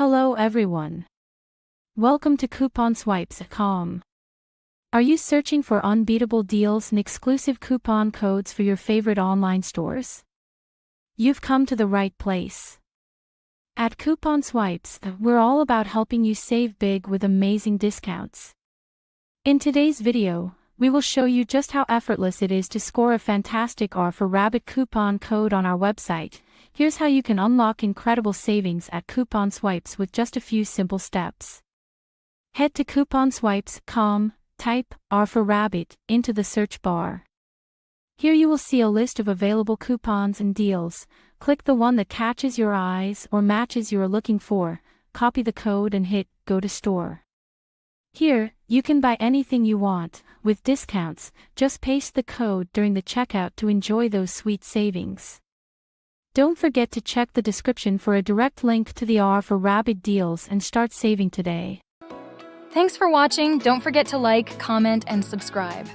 Hello everyone. Welcome to couponswipes.com. Are you searching for unbeatable deals and exclusive coupon codes for your favorite online stores? You've come to the right place. At Coupon Swipes, we're all about helping you save big with amazing discounts. In today's video, we will show you just how effortless it is to score a fantastic R for Rabbit coupon code on our website. Here's how you can unlock incredible savings at Coupon Swipes with just a few simple steps. Head to couponswipes.com, type R for Rabbit into the search bar. Here you will see a list of available coupons and deals. Click the one that catches your eyes or matches you're looking for, copy the code and hit Go to Store. Here, you can buy anything you want, with discounts. Just paste the code during the checkout to enjoy those sweet savings. Don't forget to check the description for a direct link to the R for Rabbit deals and start saving today. Thanks for watching. Don't forget to like, comment, and subscribe.